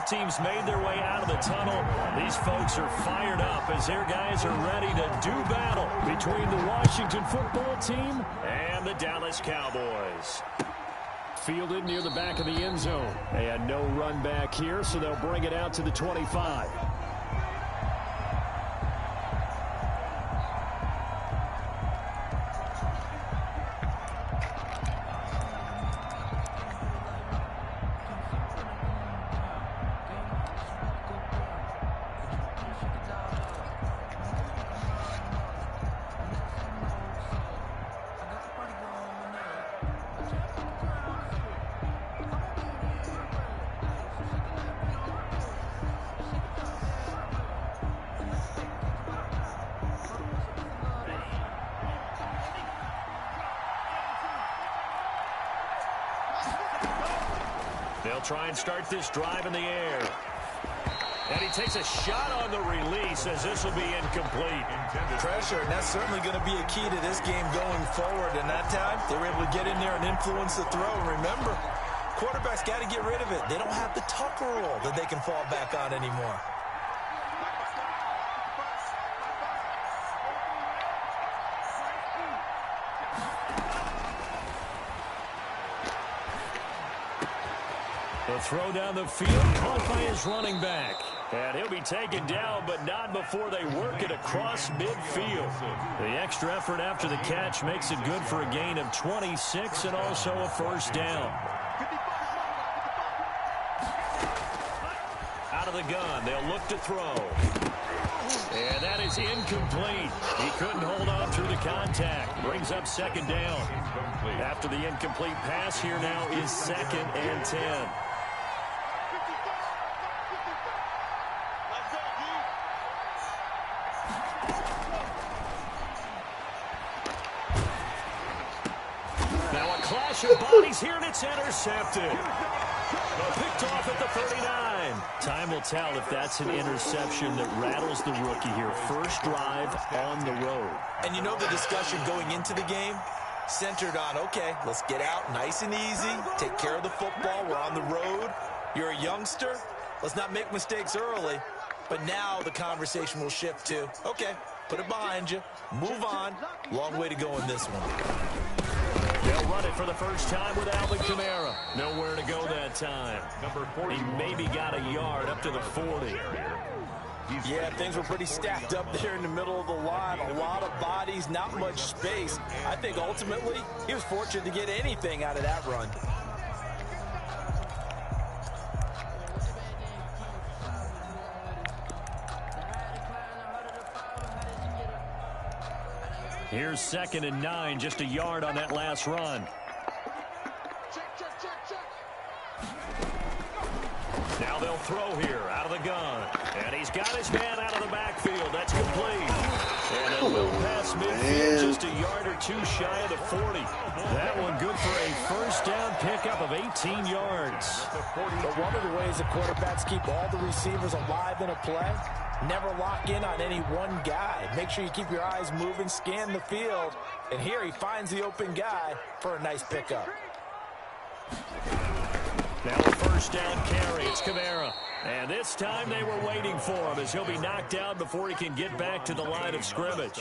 Both teams made their way out of the tunnel. These folks are fired up as their guys are ready to do battle between the Washington football team and the Dallas Cowboys. Fielded near the back of the end zone. They had no run back here, so they'll bring it out to the 25. They'll try and start this drive in the air. And he takes a shot on the release as this will be incomplete. Pressure, and that's certainly going to be a key to this game going forward. And that time, they were able to get in there and influence the throw. Remember, quarterbacks got to get rid of it. They don't have the Tucker rule that they can fall back on anymore. The throw down the field, caught by his running back. And he'll be taken down, but not before they work it across midfield. The extra effort after the catch makes it good for a gain of 26 and also a first down. Out of the gun, they'll look to throw. And that is incomplete. He couldn't hold on through the contact. Brings up second down. After the incomplete pass, here now is 2nd and 10. Now a clash of bodies here, and it's intercepted. Picked off at the 39. Time will tell if that's an interception that rattles the rookie here. First drive on the road. And you know the discussion going into the game? Centered on, okay, let's get out nice and easy, take care of the football, we're on the road, you're a youngster, let's not make mistakes early. But now the conversation will shift to, okay, put it behind you, move on, long way to go in this one. They'll run it for the first time with Alvin Kamara. Nowhere to go that time. He maybe got a yard up to the 40. Yeah, things were pretty stacked up there in the middle of the line. A lot of bodies, not much space. I think ultimately he was fortunate to get anything out of that run. Here's 2nd and 9, just a yard on that last run. Now they'll throw here out of the gun. And he's got his man out of the backfield. That's complete. And a little past midfield, just a yard or two shy of the 40. That one good for a first down pickup of 18 yards. But one of the ways the quarterbacks keep all the receivers alive in a play, never lock in on any one guy. Make sure you keep your eyes moving, scan the field. And here he finds the open guy for a nice pickup. Now a first down carry. It's Kamara. And this time they were waiting for him as he'll be knocked down before he can get back to the line of scrimmage.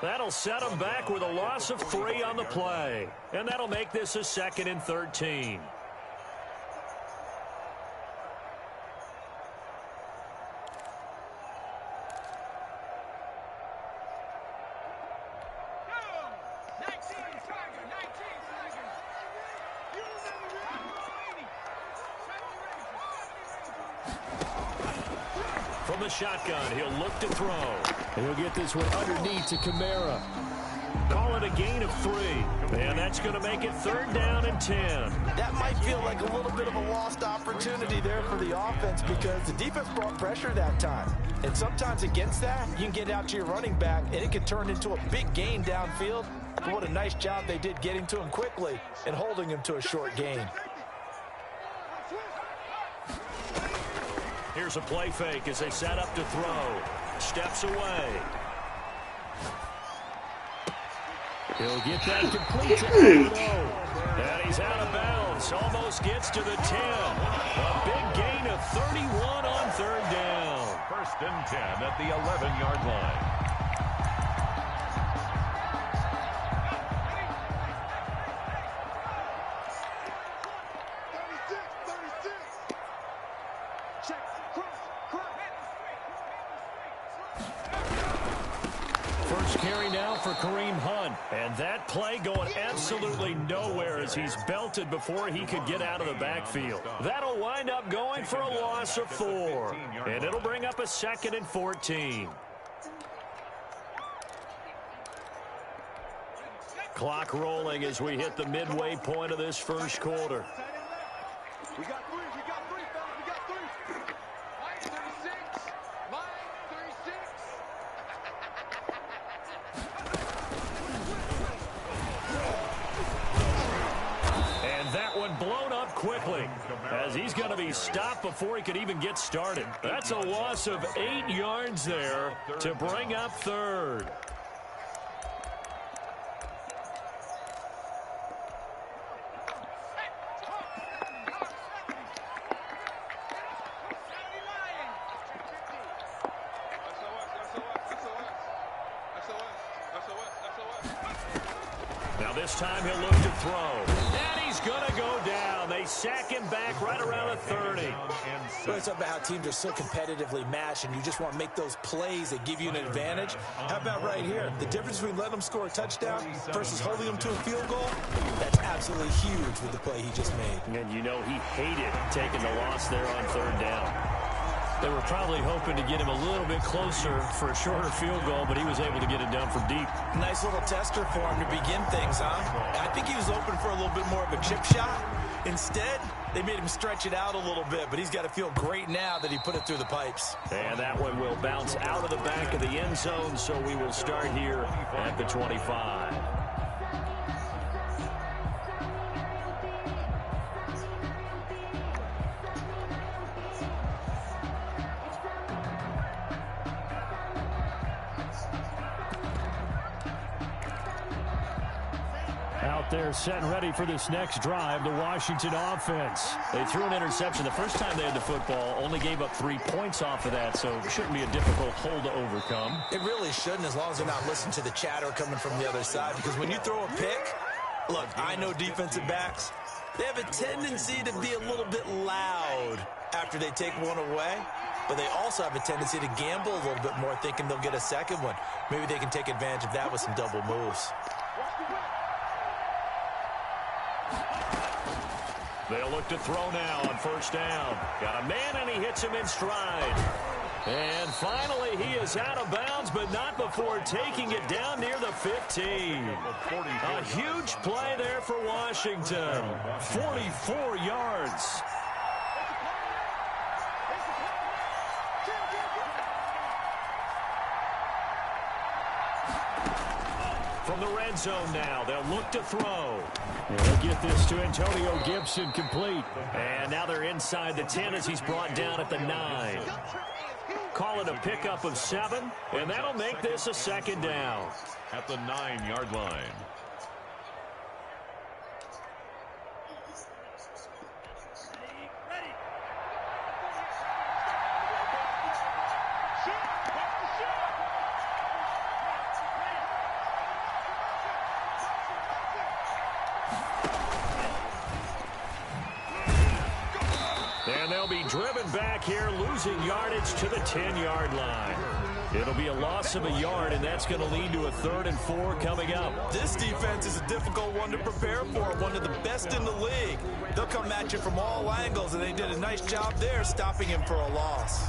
That'll set him back with a loss of 3 on the play. And that'll make this a 2nd and 13. From the shotgun, he'll look to throw. And he'll get this one underneath to Kamara. Call it a gain of 3. And that's going to make it 3rd down and 10. That might feel like a little bit of a lost opportunity there for the offense because the defense brought pressure that time. And sometimes against that, you can get out to your running back, and it can turn into a big gain downfield. But what a nice job they did getting to him quickly and holding him to a short gain. Here's a play fake as they set up to throw. Steps away. He'll get that complete to Aldo. And he's out of bounds. Almost gets to the 10. A big gain of 31 First and 10 at the 11-yard line. First carry now for Kareem Hunt. And that play going absolutely nowhere as he's belted before he could get out of the backfield. That'll wind up going for a loss of 4. And it'll bring up a 2nd and 14. Clock rolling as we hit the midway point of this first quarter. We got 3, fellas. We got 3. Line 36. Line 36. And that one blown up quickly as he's going to be stopped before he could even get started. That's a loss of 8 yards there to bring up 3rd. Now this time he'll look to throw. And he's going to go down. They sack him back right around the 30. Well, it's about how teams are so competitively matched, and you just want to make those plays that give you an advantage. How about right here? The difference between letting them score a touchdown versus holding them to a field goal, that's absolutely huge with the play he just made. And you know he hated taking the loss there on 3rd down. They were probably hoping to get him a little bit closer for a shorter field goal, but he was able to get it done from deep. Nice little tester for him to begin things, huh? I think he was open for a little bit more of a chip shot. Instead, they made him stretch it out a little bit, but he's got to feel great now that he put it through the pipes. And that one will bounce out of the back of the end zone, so we will start here at the 25. Out there set and ready for this next drive, the Washington offense. They threw an interception the first time they had the football, only gave up 3 points off of that, so it shouldn't be a difficult hole to overcome. It really shouldn't, as long as they're not listening to the chatter coming from the other side, because when you throw a pick, look, I know defensive backs, they have a tendency to be a little bit loud after they take one away, but they also have a tendency to gamble a little bit more, thinking they'll get a second one. Maybe they can take advantage of that with some double moves. They'll look to throw now on 1st down. Got a man, and he hits him in stride. And finally, he is out of bounds, but not before taking it down near the 15. A huge play there for Washington. 44 yards. From the red zone now, they'll look to throw. They'll get this to Antonio Gibson complete. And now they're inside the 10 as he's brought down at the 9. Call it a pickup of 7, and that'll make this a 2nd down. At the 9-yard line. And they'll be driven back here, losing yardage to the 10-yard line. It'll be a loss of a yard, and that's going to lead to a 3rd and 4 coming up. This defense is a difficult one to prepare for, one of the best in the league. They'll come at you from all angles, and they did a nice job there stopping him for a loss.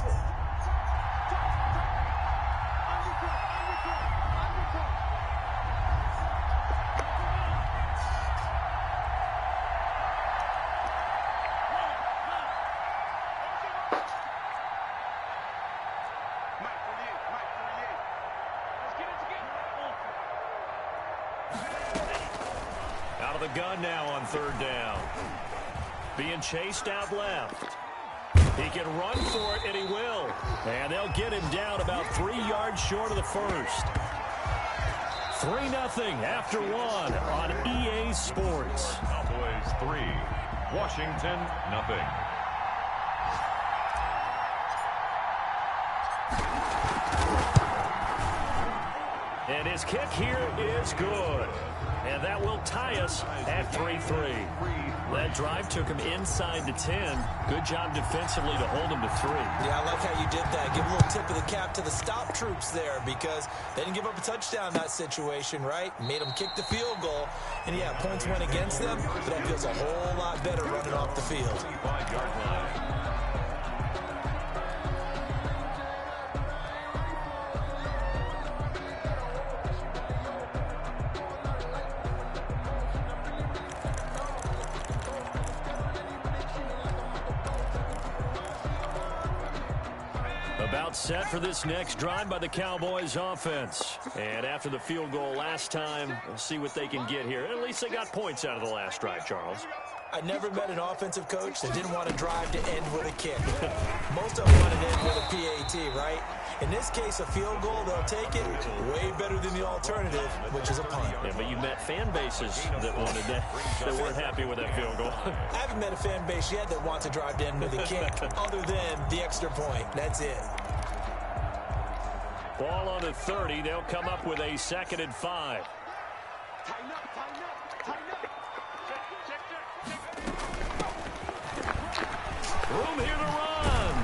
Out of the gun now on 3rd down. Being chased out left. He can run for it, and he will. And they'll get him down about 3 yards short of the first. 3-0 after 1 on EA Sports. Cowboys 3, Washington 0. And his kick here is good. And that will tie us at 3-3. That drive took him inside the 10. Good job defensively to hold him to 3. Yeah, I like how you did that. Give a little tip of the cap to the stop troops there because they didn't give up a touchdown in that situation, right? Made them kick the field goal. And, yeah, points went against them, but that feels a whole lot better running off the field. 25-yard line. About set for this next drive by the Cowboys offense. And after the field goal last time, we'll see what they can get here. At least they got points out of the last drive, Charles. I never met an offensive coach that didn't want to drive to end with a kick. Most of them want to end with a PAT, right? In this case, a field goal, they'll take it way better than the alternative, which is a punt. Yeah, but you met fan bases that wanted that weren't happy with that field goal. I haven't met a fan base yet that wants to drive to end with a kick, other than the extra point. That's it. Ball on the 30. They'll come up with a 2nd and 5. Tighten up, tighten up, tighten up. Room here to run.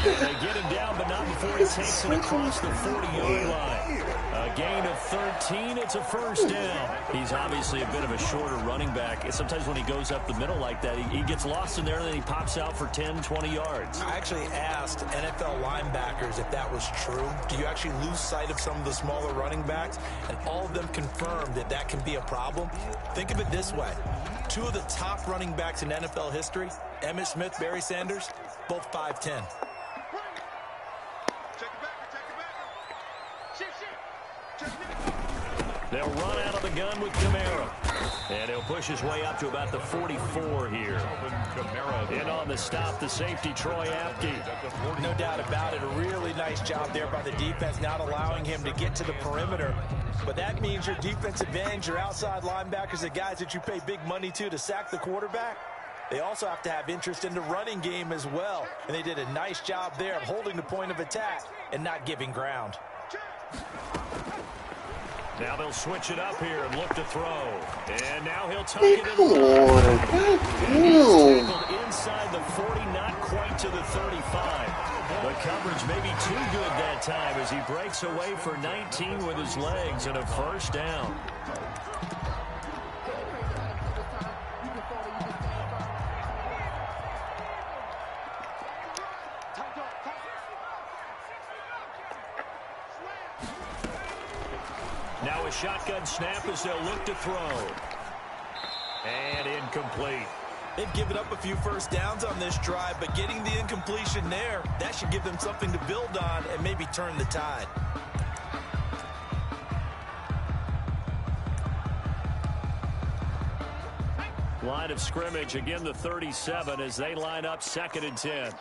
They get him down, but not before he takes it across the 40-yard line. A gain of 13. It's a first down. He's obviously a bit of a shorter running back. And sometimes when he goes up the middle like that, he gets lost in there, and then he pops out for 10, 20 yards. I actually asked NFL linebackers if that was true. Do you actually lose sight of some of the smaller running backs? And all of them confirmed that that can be a problem. Think of it this way. 2 of the top running backs in NFL history, Emmitt Smith, Barry Sanders, both 5'10". They'll run out of the gun with Kamara. And he'll push his way up to about the 44 here. And on the stop, the safety, Troy Apke. No doubt about it. A really nice job there by the defense, not allowing him to get to the perimeter. But that means your defensive ends, your outside linebackers, the guys that you pay big money to sack the quarterback, they also have to have interest in the running game as well. And they did a nice job there of holding the point of attack and not giving ground. Now they'll switch it up here and look to throw. And now he'll tuck it in. Come on. He's tackled inside the 40, not quite to the 35. The coverage may be too good that time as he breaks away for 19 with his legs and a first down. Now a shotgun snap as they'll look to throw. And incomplete. They've given up a few first downs on this drive, but getting the incompletion there, that should give them something to build on and maybe turn the tide. Line of scrimmage, again the 37 as they line up 2nd and 10.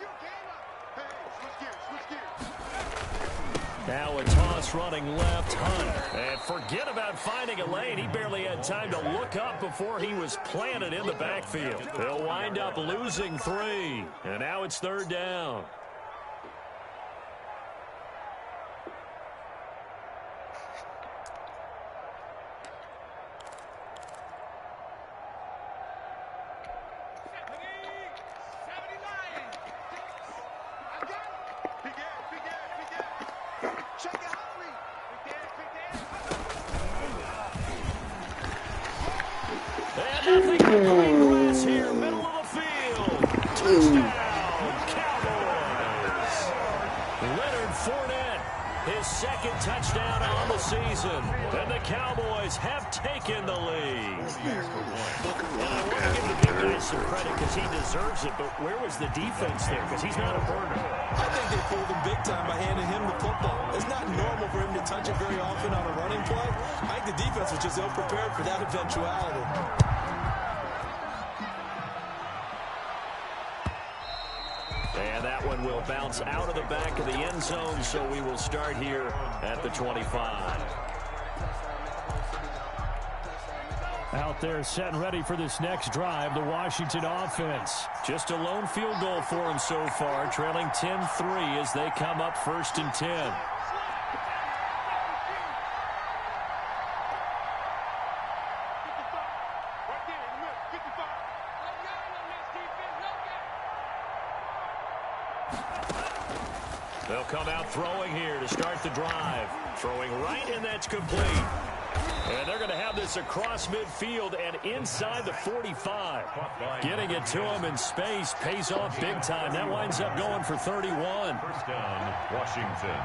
Now a toss running left, Hunt. And forget about finding a lane. He barely had time to look up before he was planted in the backfield. They'll wind up losing 3. And now it's 3rd down. Here, middle of the field. Touchdown, Cowboys. Leonard Fournette, his 2nd touchdown on the season. And the Cowboys have taken the lead. And I want to give the big guy some credit because he deserves it, but where was the defense there? Because he's not a burner. I think they fooled him big time by handing him the football. It's not normal for him to touch it very often on a running play. I think the defense was just ill-prepared for that eventuality. And that one will bounce out of the back of the end zone, so we will start here at the 25. Out there set and ready for this next drive, the Washington offense. Just a lone field goal for them so far, trailing 10-3 as they come up 1st and 10. They'll come out throwing here to start the drive. Throwing right, and that's complete. And they're going to have this across midfield and inside the 45. Getting it to him in space pays off big time. That winds up going for 31. First down, Washington.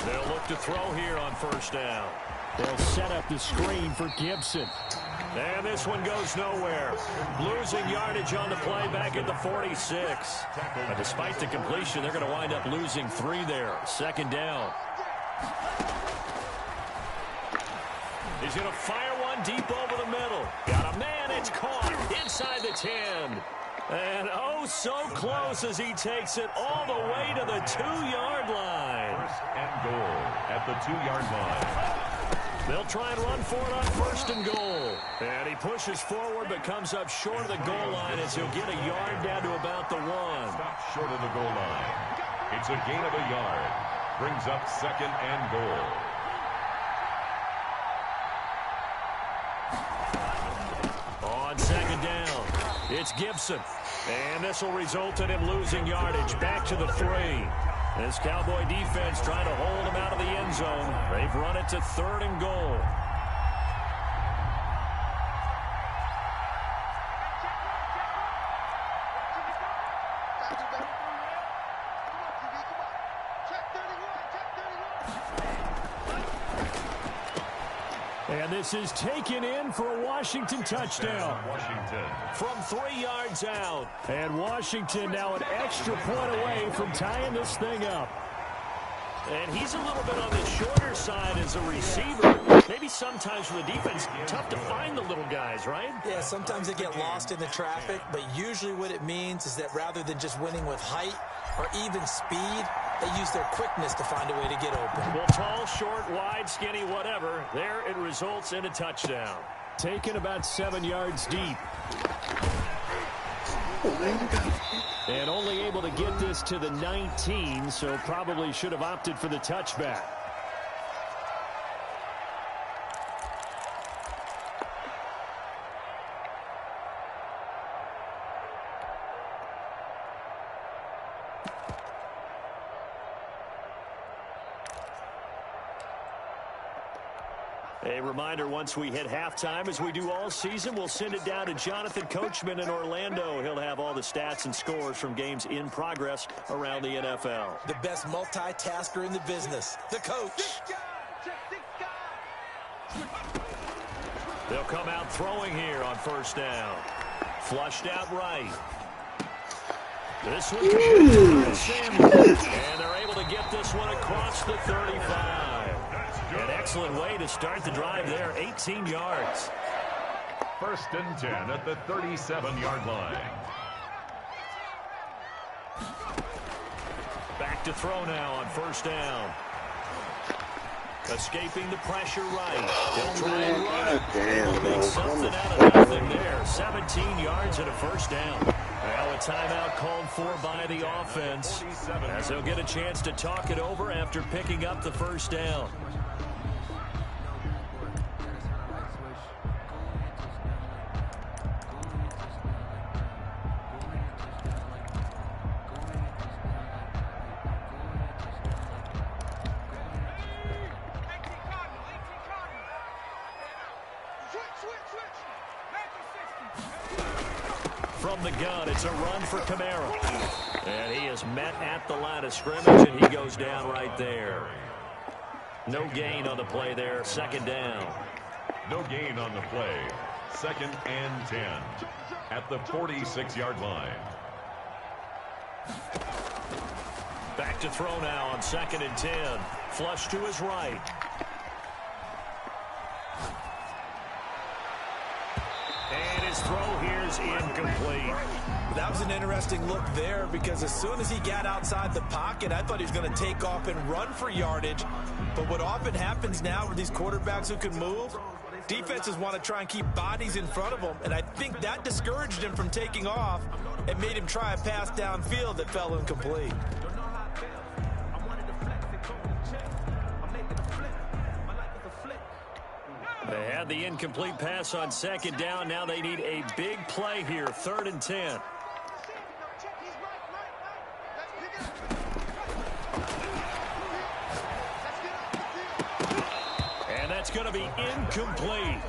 They'll look to throw here on first down. They'll set up the screen for Gibson. And this one goes nowhere. Losing yardage on the play back at the 46. But despite the completion, they're going to wind up losing 3 there. Second down. He's going to fire one deep over the middle. Got a man. It's caught inside the 10. And oh, so close as he takes it all the way to the 2-yard line. First and goal at the 2-yard line. They'll try and run for it on first and goal. And he pushes forward but comes up short of the goal line as he'll get a yard down to about the 1. Stop short of the goal line. It's a gain of a yard. Brings up second and goal. On second down, it's Gibson. And this will result in him losing yardage back to the 3. This Cowboy defense trying to hold him out of the end zone. They've run it to third and goal. And this is taken in for a Washington touchdown. Washington. From 3 yards out. And Washington now an extra point away from tying this thing up. And he's a little bit on the shorter side as a receiver. Maybe sometimes for the defense, tough to find the little guys, right? Yeah, sometimes they get lost in the traffic, but usually what it means is that rather than just winning with height or even speed, they use their quickness to find a way to get open. Well, tall, short, wide, skinny, whatever. There it results in a touchdown. Taken about 7 yards deep. And only able to get this to the 19, so probably should have opted for the touchback. A reminder, once we hit halftime, as we do all season, we'll send it down to Jonathan Coachman in Orlando. He'll have all the stats and scores from games in progress around the NFL. The best multitasker in the business, the coach. They'll come out throwing here on first down. Flushed out right. This one comes Samuel. And they're able to get this one across the 35. An excellent way to start the drive there, 18 yards. First and 10 at the 37-yard line. Back to throw now on first down. Escaping the pressure right. He'll try and run it. He'll make something out of nothing there. 17 yards and a first down. Now a timeout called for by the offense, as they'll get a chance to talk it over after picking up the first down. From the gun, it's a run for Kamara. And he is met at the line of scrimmage, and he goes down right there. No gain on the play there, second down. No gain on the play. Second and 10 at the 46-yard line. Back to throw now on second and 10. Flush to his right. And his throw here is incomplete. That was an interesting look there, because as soon as he got outside the pocket, I thought he was going to take off and run for yardage. But what often happens now with these quarterbacks who can move, defenses want to try and keep bodies in front of them, and I think that discouraged him from taking off and made him try a pass downfield that fell incomplete. Had the incomplete pass on second down. Now they need a big play here, 3rd and 10. And that's going to be incomplete.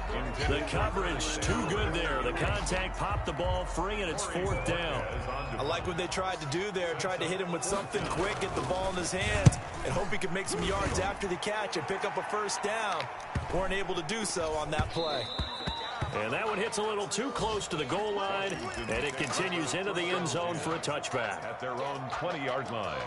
The coverage too good there. The contact popped the ball free, and it's 4th down. I like what they tried to do there. Tried to hit him with something quick, get the ball in his hands, and hope he could make some yards after the catch and pick up a 1st down. Weren't able to do so on that play. And that one hits a little too close to the goal line, and it continues into the end zone for a touchback. At their own 20-yard line.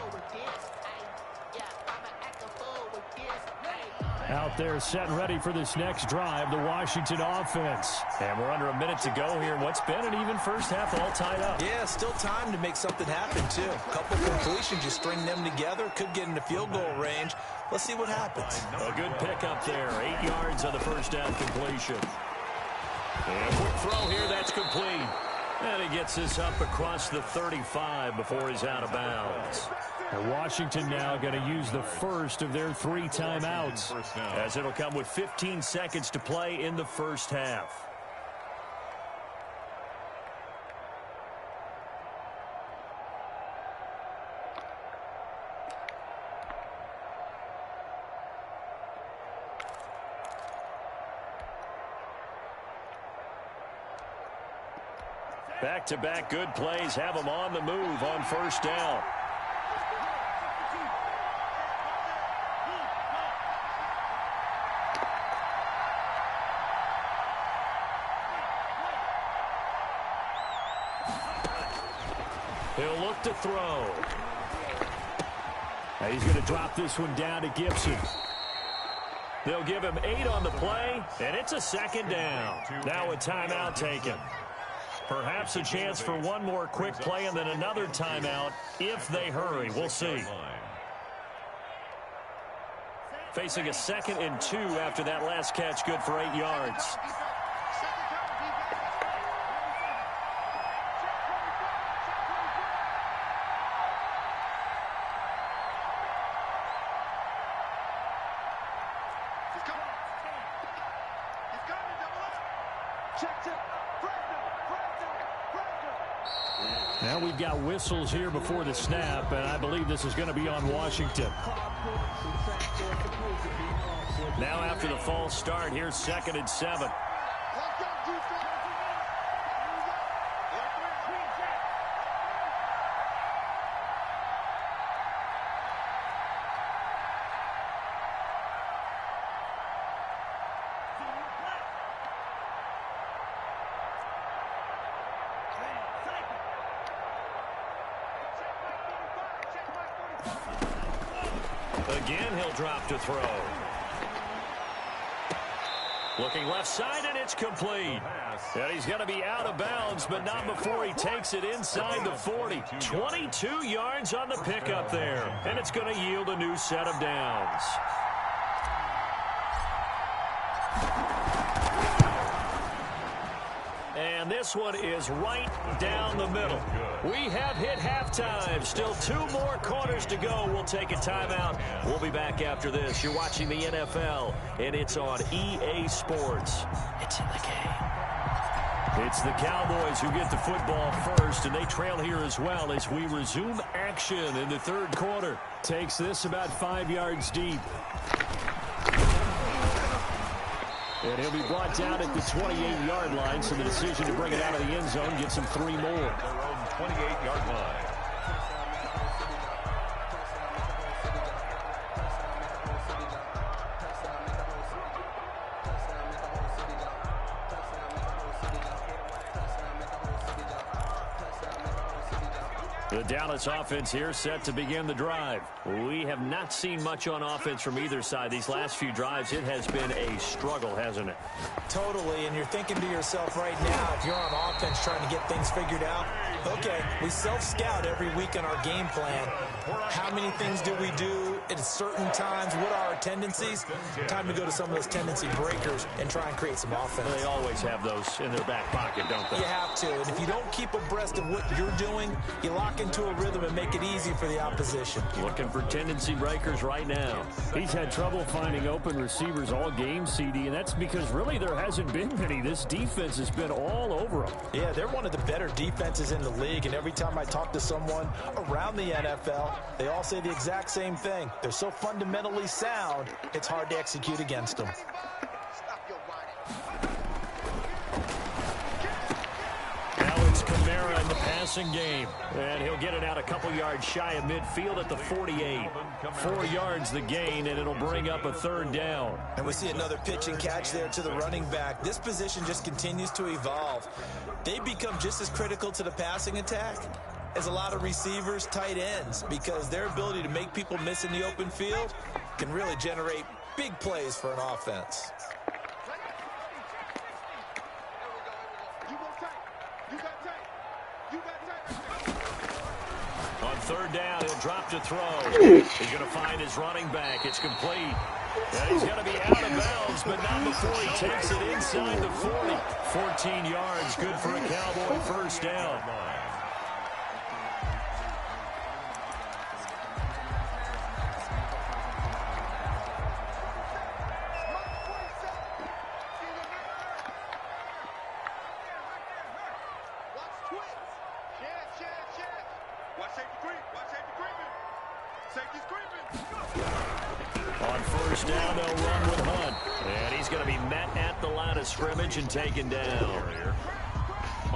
Out there set and ready for this next drive, the Washington offense. And we're under a minute to go here. What's been an even first half, all tied up. Yeah, still time to make something happen, too. A couple completions, you string them together, could get into field goal range. Let's see what happens. A good pickup there, 8 yards on the first down completion. And a quick throw here, that's complete. And he gets this up across the 35 before he's out of bounds. And Washington now going to use the first of their 3 timeouts, as it'll come with 15 seconds to play in the first half. Back-to-back good plays have them on the move on first down. He'll look to throw. Now he's going to drop this one down to Gibson. They'll give him 8 on the play, and it's a 2nd down. Now a timeout taken. Perhaps a chance for one more quick play and then another timeout if they hurry. We'll see. Facing a 2nd and 2 after that last catch, good for 8 yards. Now we've got whistles here before the snap, and I believe this is going to be on Washington. Now after the false start, here's 2nd and 7. Again, he'll drop to throw. Looking left side, and it's complete. And he's going to be out of bounds, but not before he takes it inside the 40. 22 yards on the pickup there. And it's going to yield a new set of downs. And this one is right down the middle. We have hit halftime. Still 2 more quarters to go. We'll take a timeout. We'll be back after this. You're watching the NFL, and it's on EA Sports. It's in the game. It's the Cowboys who get the football first, and they trail here as well as we resume action in the 3rd quarter. Takes this about 5 yards deep. And he'll be brought down at the 28-yard line, so the decision to bring it out of the end zone gets him 3 more. Their own 28-yard line. The Dallas offense here set to begin the drive. We have not seen much on offense from either side. These last few drives, it has been a struggle, hasn't it? Totally, and you're thinking to yourself right now, if you're on offense trying to get things figured out, okay, we self-scout every week in our game plan. How many things do we do at certain times, what are our tendencies? Time to go to some of those tendency breakers and try and create some offense. They always have those in their back pocket, don't they? You have to, and if you don't keep abreast of what you're doing, you lock into a rhythm and make it easy for the opposition. Looking for tendency breakers right now. He's had trouble finding open receivers all game, CD, and that's because really there hasn't been many. This defense has been all over them. Yeah, they're one of the better defenses in the league, and every time I talk to someone around the NFL, they all say the exact same thing. They're so fundamentally sound, it's hard to execute against them. Now it's Kamara in the passing game, and he'll get it out a couple yards shy of midfield at the 48. 4 yards the gain, and it'll bring up a third down. And we see another pitch and catch there to the running back. This position just continues to evolve. They become just as critical to the passing attack as a lot of receivers, tight ends, because their ability to make people miss in the open field can really generate big plays for an offense. On third down, he'll drop to throw. He's going to find his running back. It's complete. And he's going to be out of bounds, but not before he takes it inside the 40. 14 yards, good for a Cowboy first down. On first down, they'll run with Hunt. And he's going to be met at the line of scrimmage and taken down.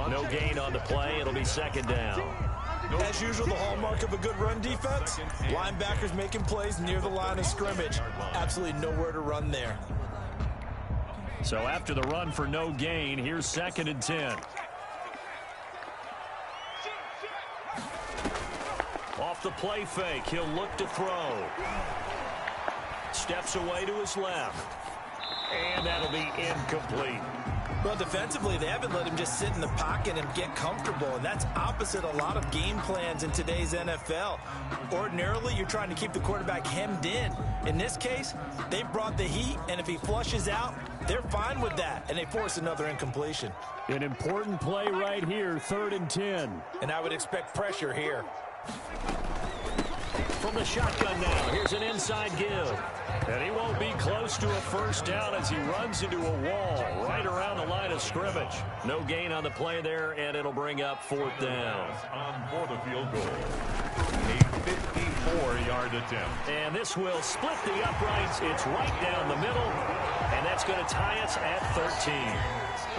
No gain on the play. It'll be second down. As usual, the hallmark of a good run defense, linebackers making plays near the line of scrimmage. Absolutely nowhere to run there. So after the run for no gain, here's 2nd and 10. Off the play fake, he'll look to throw. Steps away to his left. And that'll be incomplete. Well, defensively, they haven't let him just sit in the pocket and get comfortable, and that's opposite a lot of game plans in today's NFL. Ordinarily, you're trying to keep the quarterback hemmed in. In this case, they brought the heat, and if he flushes out, they're fine with that, and they force another incompletion. An important play right here, 3rd and 10. And I would expect pressure here. From the shotgun now, here's an inside give. And he won't be close to a first down as he runs into a wall right around the line of scrimmage. No gain on the play there, and it'll bring up 4th down. On for the field goal. A 54-yard attempt. And this will split the uprights. It's right down the middle, and that's going to tie us at 13.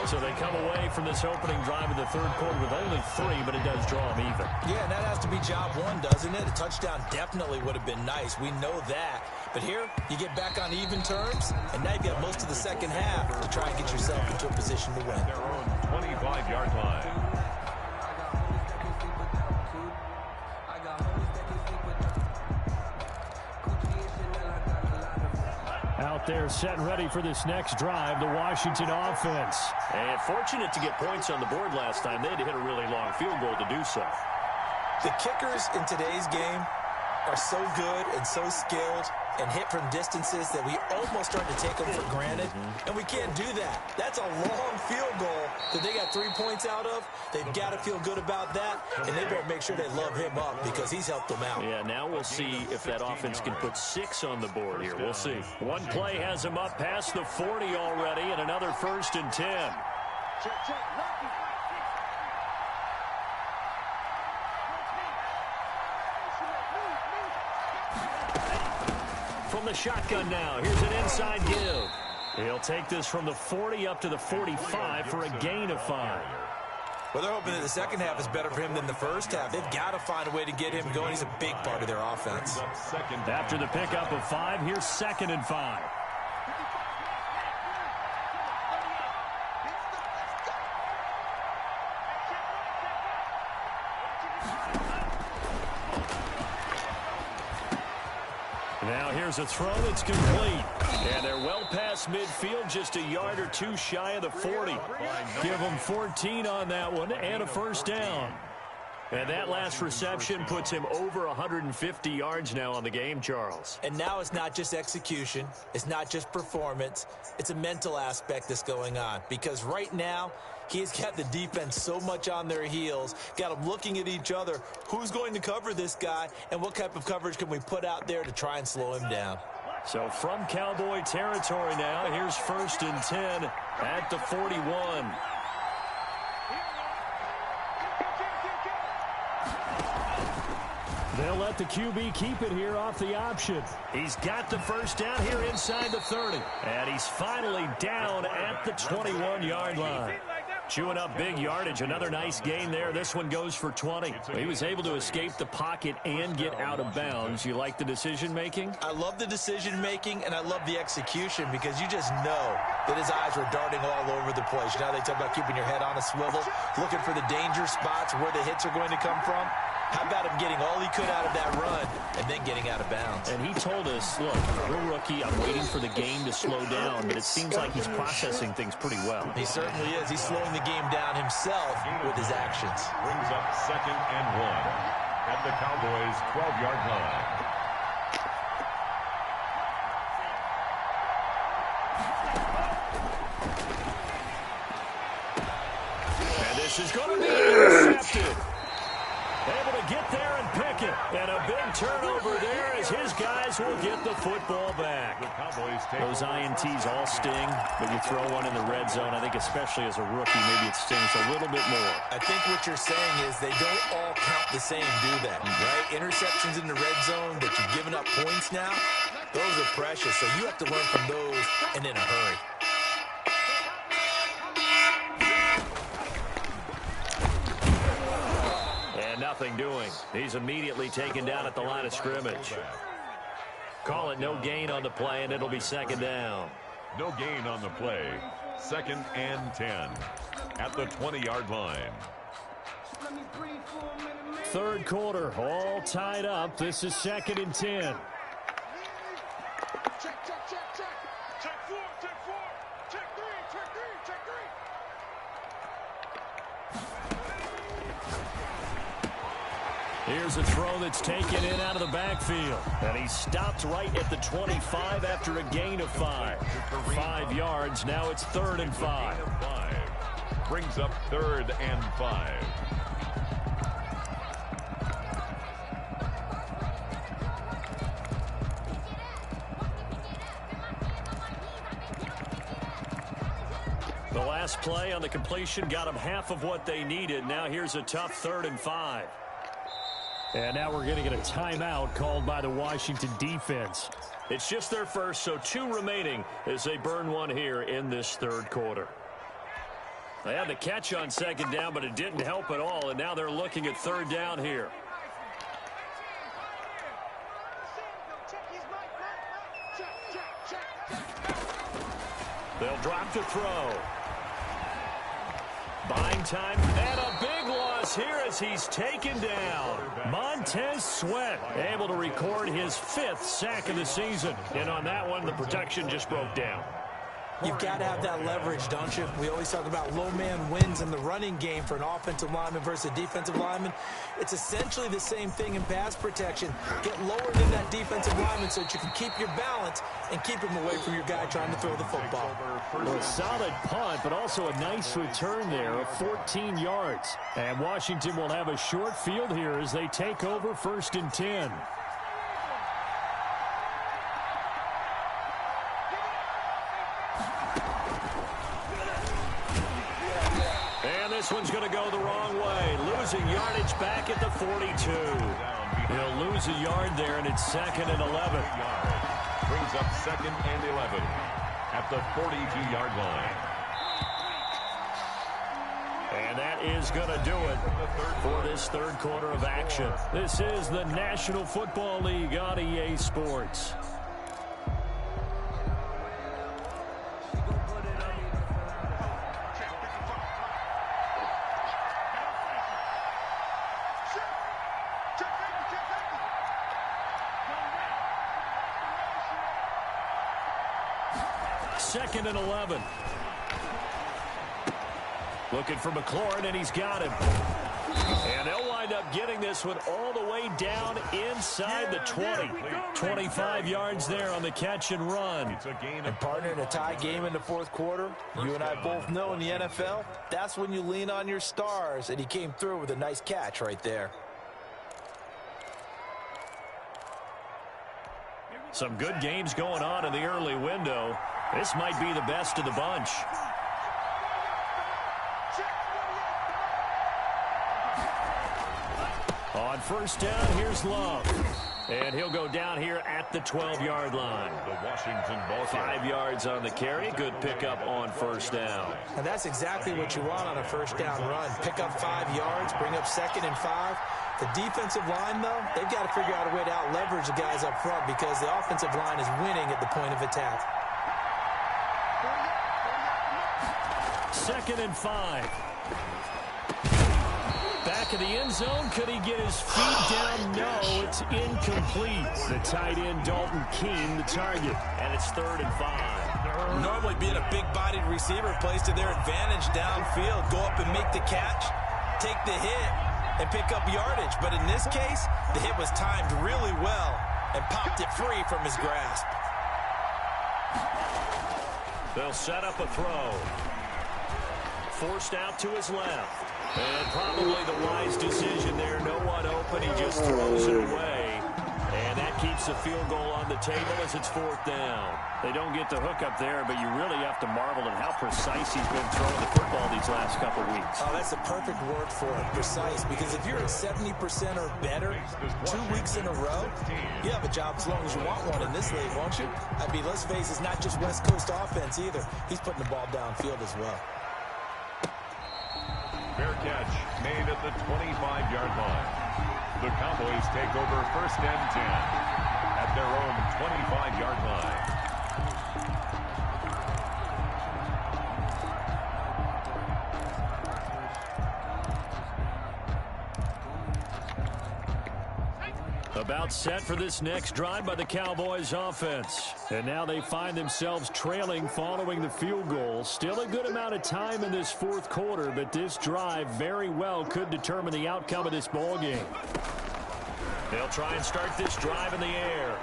So they come away from this opening drive in the third quarter with only 3, but it does draw them even. Yeah, and that has to be job one, doesn't it? A touchdown definitely would have been nice. We know that. But here, you get back on even terms, and now you've got most of the second half to try and get yourself into a position to win. Their own 25-yard line. Out there set and ready for this next drive, the Washington offense. And fortunate to get points on the board last time. They had to hit a really long field goal to do so. The kickers in today's game are so good and so skilled and hit from distances that we almost start to take them for granted, and we can't do that. That's a long field goal that they got 3 points out of. They've got to feel good about that, and they better make sure they love him up because he's helped them out. Yeah, now we'll see if that offense can put 6 on the board here. We'll see. One play has him up past the 40 already, and another 1st and 10. From the shotgun now, here's an inside give. He'll take this from the 40 up to the 45 for a gain of 5. Well, they're hoping that the second half is better for him than the first half. They've got to find a way to get him going. He's a big part of their offense. After the pickup of 5, here's 2nd and 5. Now here's a throw that's complete. And they're well past midfield, just a yard or 2 shy of the 40. Give them 14 on that one and a first down. And that last reception puts him over 150 yards now on the game, Charles. And now it's not just execution. It's not just performance. It's a mental aspect that's going on. Because right now, he's got the defense so much on their heels, got them looking at each other. Who's going to cover this guy, and what type of coverage can we put out there to try and slow him down? So from Cowboy territory now, here's 1st and 10 at the 41. They'll let the QB keep it here off the option. He's got the first down here inside the 30. And he's finally down at the 21-yard line. Chewing up big yardage. Another nice gain there. This one goes for 20. He was able to escape the pocket and get out of bounds. You like the decision-making? I love the decision-making, and I love the execution because you just know that his eyes were darting all over the place. You know how they talk about keeping your head on a swivel, looking for the danger spots where the hits are going to come from? How about him getting all he could out of that run and then getting out of bounds? And he told us, look, we're rookie. I'm waiting for the game to slow down, but it seems like he's processing things pretty well. He certainly is. He's slowing the game down himself with his actions. Brings up 2nd and 1 at the Cowboys' 12-yard line. And this is going to be intercepted. Able to get there and pick it. And a big turnover there as his guys will get the football back. Those INTs all sting, but you throw one in the red zone, I think especially as a rookie, maybe it stings a little bit more. I think what you're saying is they don't all count the same, do that, right? Interceptions in the red zone that you've given up points now, those are precious, so you have to learn from those and in a hurry. Nothing doing. He's immediately taken down at the line of scrimmage. Call it no gain on the play, and it'll be 2nd down. No gain on the play. 2nd and 10 at the 20-yard line. 3rd quarter, all tied up. This is 2nd and 10. Check, check, check, check. Check 4, check 4. Check 3, check 3, check 3. Here's a throw that's taken in out of the backfield. And he stopped right at the 25 after a gain of 5. 5 yards. Now it's 3rd and 5. Brings up 3rd and 5. The last play on the completion got them half of what they needed. Now here's a tough 3rd and 5. And now we're going to get a timeout called by the Washington defense. It's just their first, so 2 remaining as they burn one here in this 3rd quarter. They had the catch on 2nd down, but it didn't help at all, and now they're looking at 3rd down here. They'll drop the throw. Buying time, and a big loss here as he's taken down. Montez Sweat able to record his 5th sack of the season. And on that one, the protection just broke down. You've got to have that leverage, don't you? We always talk about low man wins in the running game for an offensive lineman versus a defensive lineman. It's essentially the same thing in pass protection. Get lower than that defensive lineman so that you can keep your balance and keep him away from your guy trying to throw the football. Well, a solid punt, but also a nice return there of 14 yards. And Washington will have a short field here as they take over 1st and 10. This one's going to go the wrong way. Losing yardage back at the 42. He'll lose a yard there, and it's 2nd and 11. Brings up 2nd and 11 at the 42-yard line. And that is going to do it for this 3rd quarter of action. This is the National Football League on EA Sports. Second and 11. Looking for McLaurin, and he's got him. And they'll line wind up getting this one all the way down inside the 20. 25 yards there on the catch and run. And partner, in a tie game in the fourth quarter, you and I both know in the NFL, that's when you lean on your stars, and he came through with a nice catch right there. Some good games going on in the early window. This might be the best of the bunch. On first down, here's Love. And he'll go down here at the 12-yard line. The Washington ball 5 yards on the carry. Good pickup on first down. And that's exactly what you want on a first down run. Pick up 5 yards, bring up 2nd and 5. The defensive line, though, they've got to figure out a way to out-leverage the guys up front because the offensive line is winning at the point of attack. 2nd and 5. Back of the end zone. Could he get his feet down? No, it's incomplete. The tight end, Dalton Keene, the target. And it's 3rd and 5. Normally being a big-bodied receiver plays to their advantage downfield. Go up and make the catch, take the hit, and pick up yardage. But in this case, the hit was timed really well and popped it free from his grasp. They'll set up a throw. Forced out to his left. And probably the wise decision there. No one open. He just throws it away. And that keeps the field goal on the table as it's 4th down. They don't get the hook up there, but you really have to marvel at how precise he's been throwing the football these last couple weeks. Oh, that's a perfect word for it, precise. Because if you're at 70% or better 2 weeks in a row, you have a job as long as you want one in this league, won't you? I mean, let's face it, it's not just West Coast offense either. He's putting the ball downfield as well. Fair catch made at the 25-yard line. The Cowboys take over 1st and 10 at their own 25-yard line. About set for this next drive by the Cowboys offense. And now they find themselves trailing following the field goal. Still a good amount of time in this fourth quarter, but this drive very well could determine the outcome of this ball game. They'll try and start this drive in the air.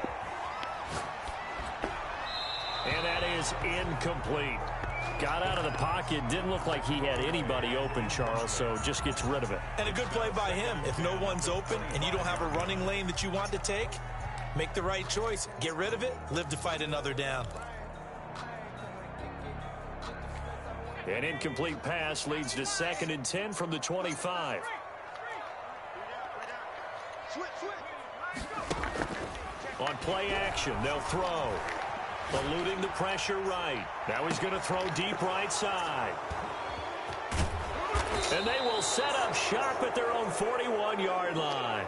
And that is incomplete. Got out of the pocket. Didn't look like he had anybody open, Charles, so just gets rid of it. And a good play by him. If no one's open and you don't have a running lane that you want to take, make the right choice. Get rid of it. Live to fight another down. An incomplete pass leads to 2nd and 10 from the 25. On play action, they'll throw. Eluding the pressure right. Now he's going to throw deep right side. And they will set up shop at their own 41-yard line.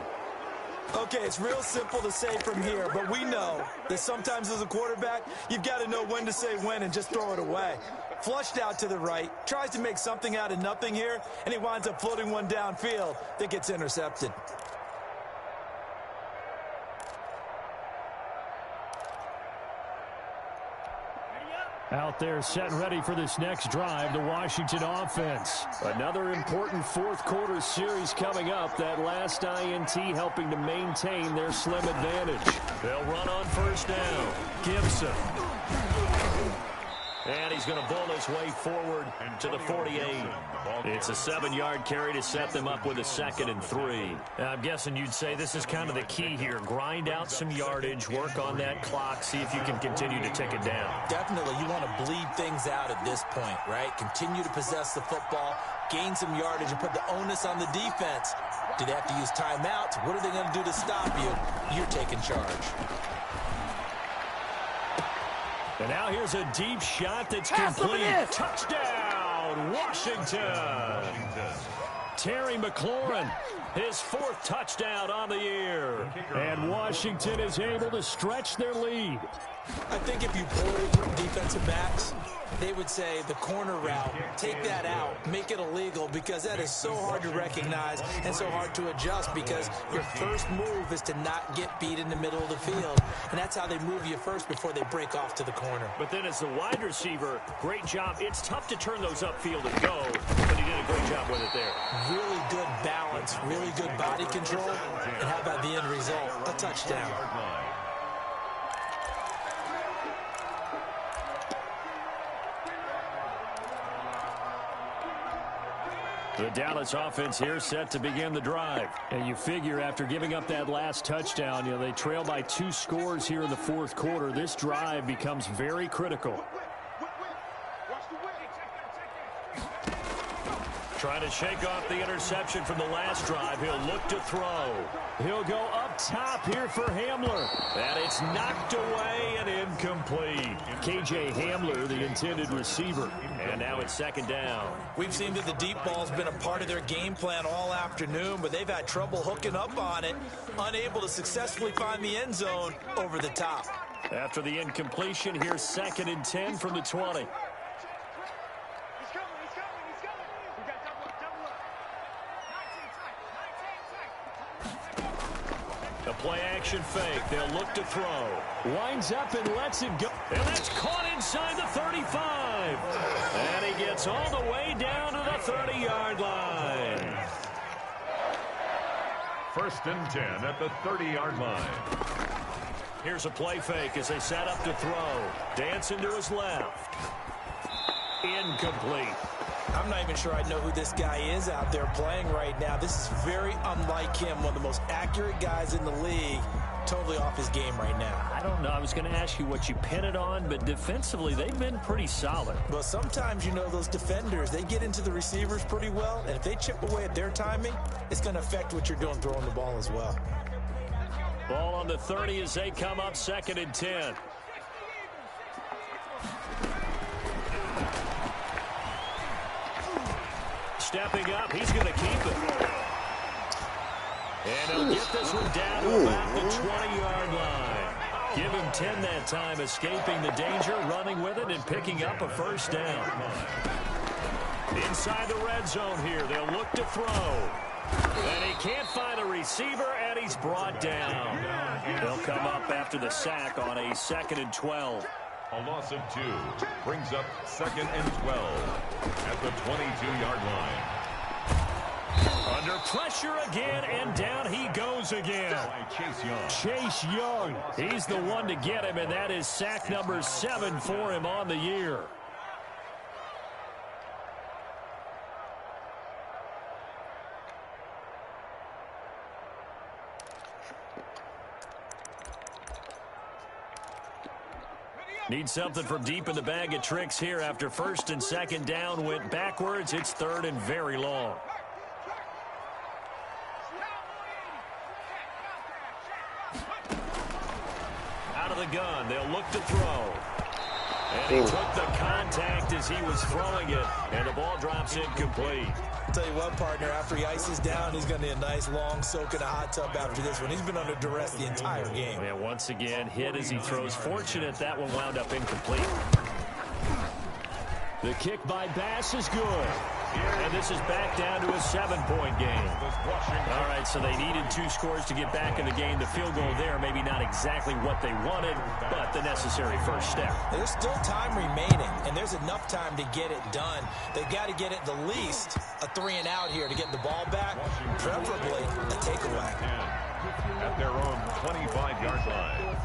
Okay, it's real simple to say from here, but we know that sometimes as a quarterback, you've got to know when to say when and just throw it away. Flushed out to the right, tries to make something out of nothing here, and he winds up floating one downfield that gets intercepted. Out there set and ready for this next drive, the Washington offense. Another important fourth quarter series coming up. That last INT helping to maintain their slim advantage. They'll run on first down. Gibson. And he's going to bull his way forward to the 48. It's a 7-yard carry to set them up with a 2nd and 3. I'm guessing you'd say this is kind of the key here. Grind out some yardage, work on that clock, see if you can continue to tick it down. Definitely, you want to bleed things out at this point, right? Continue to possess the football, gain some yardage, and put the onus on the defense. Do they have to use timeouts? What are they going to do to stop you? You're taking charge. And now here's a deep shot that's complete. Touchdown, Washington. Terry McLaurin, his 4th touchdown on the year. And Washington is able to stretch their lead. I think if you polled defensive backs, they would say the corner route, take that out, make it illegal, because that is so hard to recognize and so hard to adjust, because your first move is to not get beat in the middle of the field. And that's how they move you first before they break off to the corner. But then as the wide receiver, great job. It's tough to turn those upfield and go, but he did a great job with it there. Really good balance, really good body control. And how about the end result? A touchdown. The Dallas offense here set to begin the drive. And you figure after giving up that last touchdown, they trail by 2 scores here in the fourth quarter. This drive becomes very critical. Trying to shake off the interception from the last drive. He'll look to throw. He'll go up top here for Hamler. And it's knocked away and incomplete. KJ Hamler, the intended receiver. And now it's second down. We've seen that the deep ball's been a part of their game plan all afternoon, but they've had trouble hooking up on it, unable to successfully find the end zone over the top. After the incompletion, here's 2nd and 10 from the 20. The play-action fake. They'll look to throw. Winds up and lets it go. And that's caught inside the 35. And he gets all the way down to the 30-yard line. 1st and 10 at the 30-yard line. Here's a play fake as they set up to throw. Dancing to his left. Incomplete. I'm not even sure I know who this guy is out there playing right now. This is very unlike him, one of the most accurate guys in the league. Totally off his game right now. I don't know. I was going to ask you what you pin it on, but defensively, they've been pretty solid. Well, sometimes, those defenders, they get into the receivers pretty well, and if they chip away at their timing, it's going to affect what you're doing throwing the ball as well. Ball on the 30 as they come up 2nd and 10. Stepping up, he's going to keep it. And he'll get this one down to about the 20-yard line. Give him 10 that time, escaping the danger, running with it, and picking up a first down. Inside the red zone here, they'll look to throw. And he can't find a receiver, and he's brought down. They'll come up after the sack on a 2nd and 12. A loss of 2 brings up 2nd and 12 at the 22-yard line. Under pressure again, and down he goes again. Chase Young. He's the one to get him, and that is sack number 7 for him on the year. Need something from deep in the bag of tricks here after 1st and 2nd down went backwards. It's 3rd and very long. Out of the gun, they'll look to throw. And he took the contact as he was throwing it, and the ball drops incomplete. I'll tell you what, partner, after he ices down, he's going to need a nice long soak in a hot tub after this one. He's been under duress the entire game. And once again, hit as he throws. Fortunate that one wound up incomplete. The kick by Bass is good. And this is back down to a 7-point game. All right, so they needed 2 scores to get back in the game. The field goal there, maybe not exactly what they wanted, but the necessary first step. There's still time remaining, and there's enough time to get it done. They've got to get at the least a 3-and-out here to get the ball back, preferably a takeaway. At their own 25-yard line.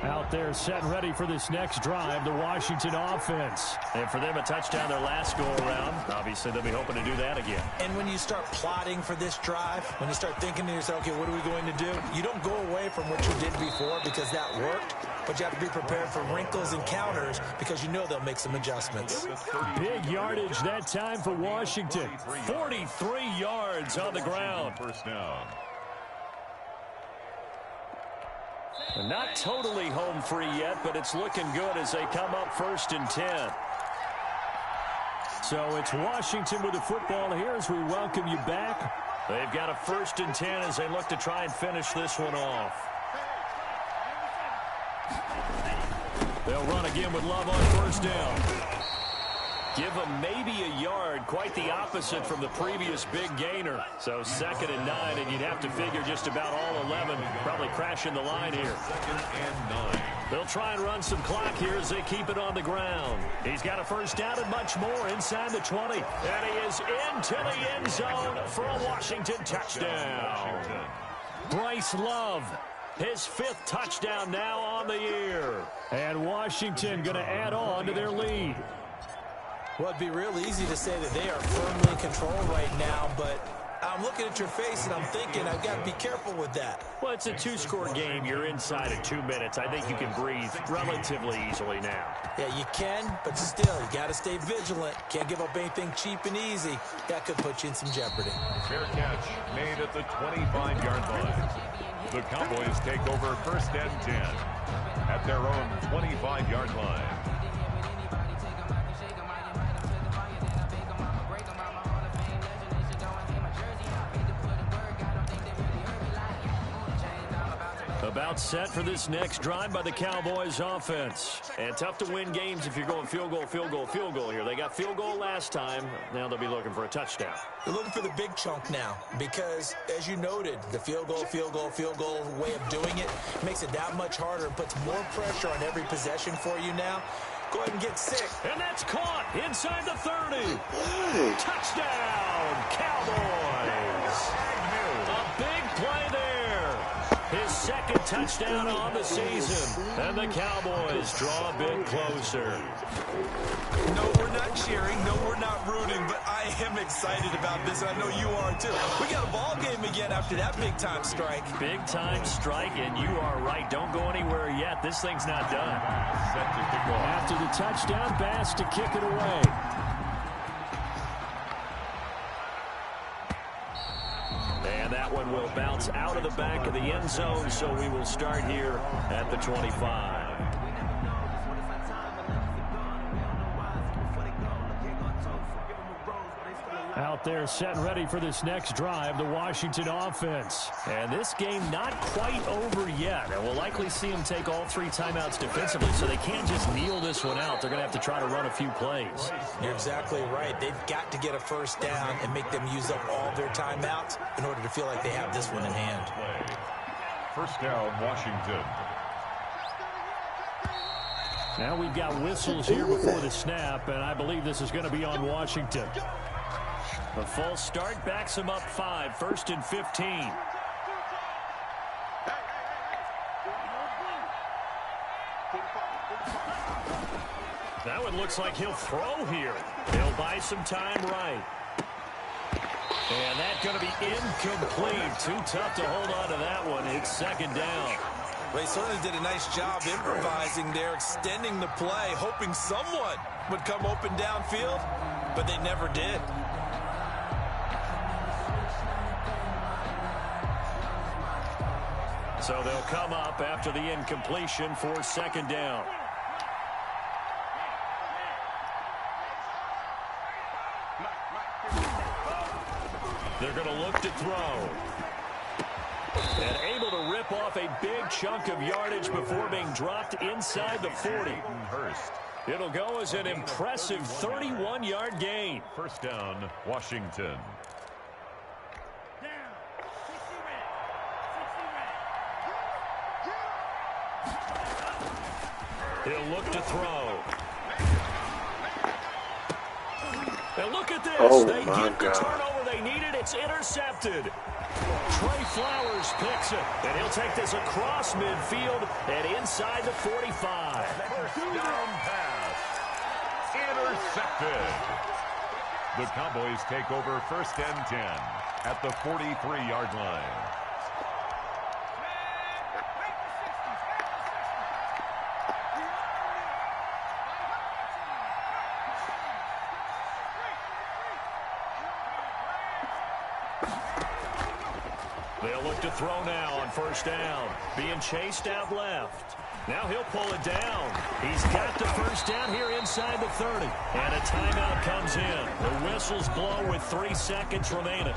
Out there set and ready for this next drive, the Washington offense. And for them, a touchdown their last go-around. Obviously, they'll be hoping to do that again. And when you start plotting for this drive, when you start thinking to yourself, okay, what are we going to do? You don't go away from what you did before because that worked, but you have to be prepared for wrinkles and counters because you know they'll make some adjustments. Big yardage that time for Washington. 43 yards on the ground. First down. Not totally home free yet, but it's looking good as they come up 1st and 10. So it's Washington with the football here as we welcome you back. They've got a 1st and 10 as they look to try and finish this one off. They'll run again with Love on 1st down. Give them maybe a yard, quite the opposite from the previous big gainer. So 2nd and 9, and you'd have to figure just about all 11 probably crashing the line here. 2nd and 9. They'll try and run some clock here as they keep it on the ground. He's got a 1st down and much more inside the 20. And he is into the end zone for a Washington touchdown. Bryce Love, his 5th touchdown now on the year. And Washington going to add on to their lead. Well, it'd be real easy to say that they are firmly in control right now, but I'm looking at your face and I'm thinking I've got to be careful with that. Well, it's a 2-score game. You're inside of 2 minutes. I think you can breathe relatively easily now. Yeah, you can, but still, you got to stay vigilant. Can't give up anything cheap and easy. That could put you in some jeopardy. Fair catch made at the 25-yard line. The Cowboys take over 1st and 10 at their own 25-yard line. About set for this next drive by the Cowboys offense. And tough to win games if you're going field goal, field goal, field goal here. They got field goal last time. Now they'll be looking for a touchdown. They're looking for the big chunk now because, as you noted, the field goal, field goal, field goal way of doing it makes it that much harder and puts more pressure on every possession for you now. Go ahead and get sick. And that's caught inside the 30. Touchdown, Cowboys. A big play there. His 2nd touchdown on the season. And the Cowboys draw a bit closer. No, we're not cheering. No, we're not rooting. But I am excited about this. And I know you are, too. We got a ball game again after that big-time strike. Big-time strike, and you are right. Don't go anywhere yet. This thing's not done. Set to kick off. After the touchdown, Bass to kick it away. And that one will bounce out of the back of the end zone, so we will start here at the 25. Out there set and ready for this next drive, the Washington offense. And this game not quite over yet. And we'll likely see them take all 3 timeouts defensively, so they can't just kneel this one out. They're going to have to try to run a few plays. You're exactly right. They've got to get a 1st down and make them use up all their timeouts in order to feel like they have this one in hand. 1st down, Washington. Now we've got whistles here before the snap, and I believe this is going to be on Washington. A false start backs him up 5, 1st and 15. That one looks like he'll throw here. He'll buy some time right. And that's going to be incomplete. Too tough to hold on to that one. It's 2nd down. Well, he certainly did a nice job improvising there, extending the play, hoping someone would come open downfield, but they never did. So they'll come up after the incompletion for 2nd down. They're going to look to throw. And able to rip off a big chunk of yardage before being dropped inside the 40. Hurst. It'll go as an impressive 31-yard gain. 1st down, Washington. He'll look to throw. And look at this. Oh, they my get the God. turnover they needed. It's intercepted. Trey Flowers picks it. And he'll take this across midfield and inside the 45. 1st down pass. Intercepted. The Cowboys take over 1st and 10 at the 43-yard line. They'll look to throw now on first down. Being chased out left. Now he'll pull it down. He's got the first down here inside the 30. And a timeout comes in. The whistles blow with 3 seconds remaining.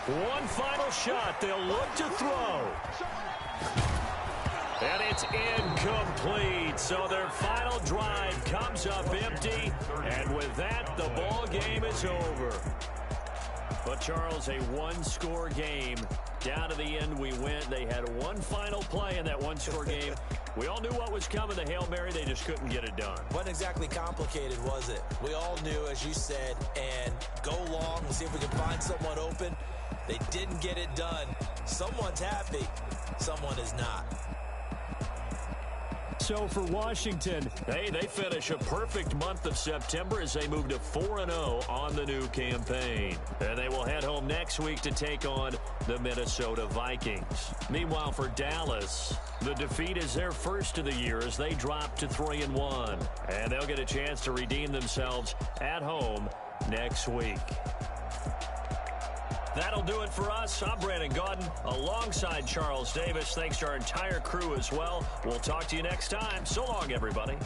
One final shot. They'll look to throw. And it's incomplete. So their final drive comes up empty. And with that, the ball game is over. But, Charles, a one-score game. Down to the end, we went. They had one final play in that one-score game. We all knew what was coming. The Hail Mary, they just couldn't get it done. Wasn't exactly complicated, was it? We all knew, as you said, and go long and see if we can find someone open. They didn't get it done. Someone's happy. Someone is not. So for Washington, hey, they finish a perfect month of September as they move to 4-0 on the new campaign. And they will head home next week to take on the Minnesota Vikings. Meanwhile, for Dallas, the defeat is their first of the year as they drop to 3-1. And they'll get a chance to redeem themselves at home next week. That'll do it for us. I'm Brandon Gaudin alongside Charles Davis. Thanks to our entire crew as well. We'll talk to you next time. So long, everybody.